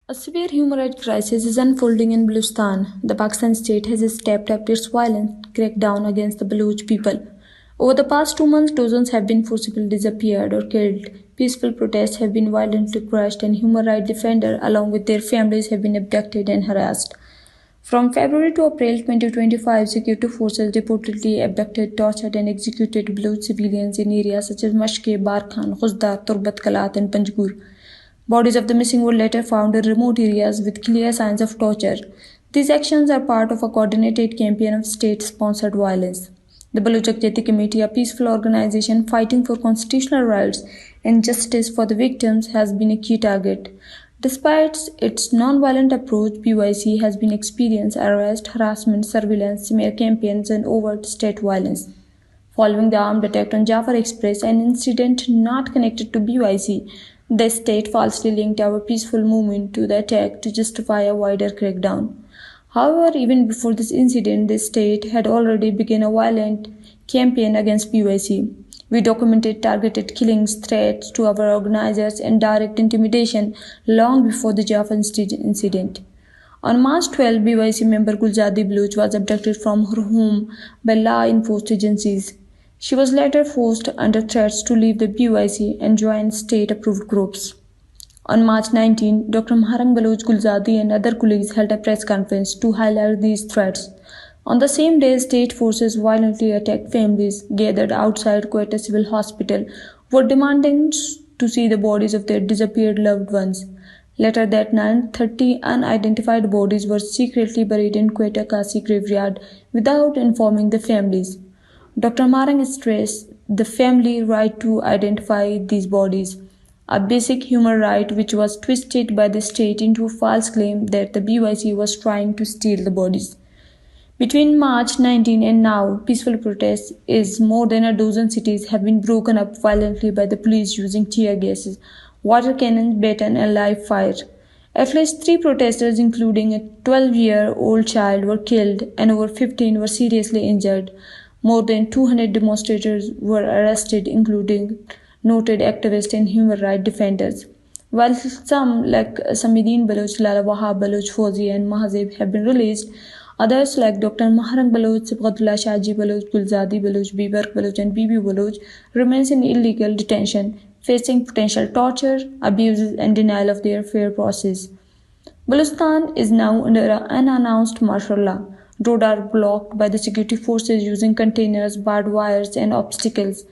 A severe human rights crisis is unfolding in Balochistan. The Pakistan state has stepped up its violent crackdown against the Baloch people. Over the past 2 months, dozens have been forcibly disappeared or killed. Peaceful protests have been violently crushed, and human rights defenders, along with their families, have been abducted and harassed. From February to April 2025, security forces reportedly abducted, tortured, and executed Baloch civilians in areas such as Mashke, Barkhan, Khuzdar, Turbat Kalat, and Panjgur. Bodies of the missing were later found in remote areas with clear signs of torture. These actions are part of a coordinated campaign of state-sponsored violence. The Baloch Jagrati Committee, a peaceful organization fighting for constitutional rights and justice for the victims, has been a key target. Despite its non-violent approach, BYC has been experiencing arrest, harassment, surveillance, smear campaigns, and overt state violence. Following the armed attack on Jafar Express, an incident not connected to BYC, the state falsely linked our peaceful movement to the attack to justify a wider crackdown. However, even before this incident, the state had already begun a violent campaign against BYC. We documented targeted killings, threats to our organizers, and direct intimidation long before the Jaffa incident. On March 12, BYC member Gulzadi Baloch was abducted from her home by law enforcement agencies. She was later forced under threats to leave the BYC and join state-approved groups. On March 19, Dr Maharang Baloch Gulzadi and other colleagues held a press conference to highlight these threats. On the same day, state forces violently attacked families gathered outside Quetta Civil Hospital who were demanding to see the bodies of their disappeared loved ones. Later that night, 30 unidentified bodies were secretly buried in Quetta Kasi graveyard without informing the families. Dr. Marang stressed the family right to identify these bodies, a basic human right which was twisted by the state into a false claim that the BYC was trying to steal the bodies. Between March 19 and now, peaceful protests in more than a dozen cities have been broken up violently by the police using tear gases, water cannons, baton, and live fire. At least 3 protesters, including a 12-year-old child, were killed and over 15 were seriously injured. More than 200 demonstrators were arrested, including noted activists and human rights defenders. While some, like Samidin Baloch, Lala Wahab Baloch, Fauzi, and Mahazib, have been released, others like Dr. Maharang Baloch, Sibghatullah Shaji Baloch, Gulzadi Baloch, Bibark Baloch, and Bibi Baloch remains in illegal detention, facing potential torture, abuses, and denial of their fair process. Balochistan is now under an unannounced martial law. Roads are blocked by the security forces using containers, barbed wires, and obstacles.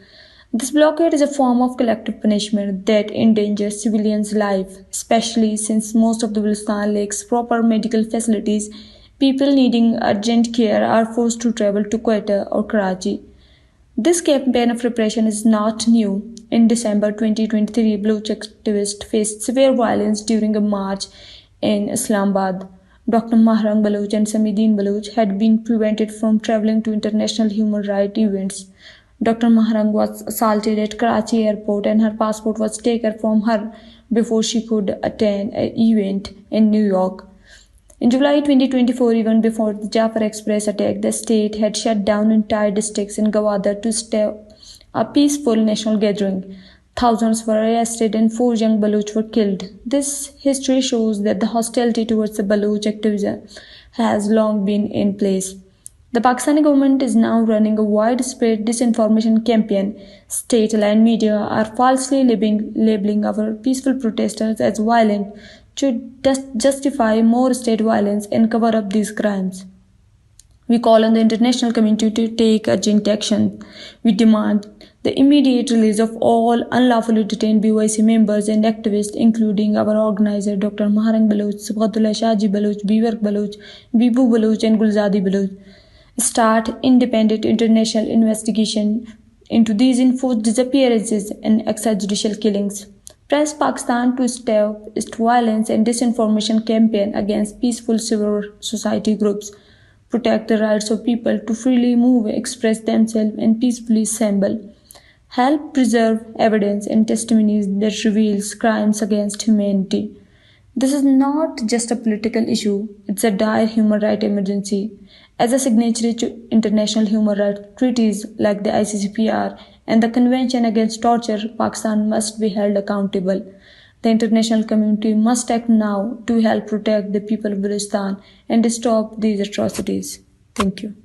This blockade is a form of collective punishment that endangers civilians' lives, especially since most of the Balochistan lacks proper medical facilities. People needing urgent care are forced to travel to Quetta or Karachi. This campaign of repression is not new. In December 2023, Baloch activists faced severe violence during a march in Islamabad. Dr. Maharang Baloch and Samidin Baloch had been prevented from traveling to international human rights events. Dr. Maharang was assaulted at Karachi airport and her passport was taken from her before she could attend an event in New York. In July 2024, even before the Jafar Express attack, the state had shut down entire districts in Gwadar to stop a peaceful national gathering. Thousands were arrested and 4 young Baloch were killed. This history shows that the hostility towards the Baloch activism has long been in place. The Pakistani government is now running a widespread disinformation campaign. State-aligned media are falsely labeling our peaceful protesters as violent to justify more state violence and cover up these crimes. We call on the international community to take urgent action. We demand the immediate release of all unlawfully detained BYC members and activists, including our organizer Dr. Maharang Baloch, Sibghatullah Shaji Baloch, Bibark Baloch, Bibu Baloch, and Gulzadi Baloch. Start independent international investigation into these enforced disappearances and extrajudicial killings. Press Pakistan to stop its violence and disinformation campaign against peaceful civil society groups. Protect the rights of people to freely move, express themselves, and peacefully assemble. Help preserve evidence and testimonies that reveals crimes against humanity. This is not just a political issue, it's a dire human rights emergency. As a signatory to international human rights treaties like the ICCPR and the Convention Against Torture, Pakistan must be held accountable. The international community must act now to help protect the people of Balochistan and stop these atrocities. Thank you.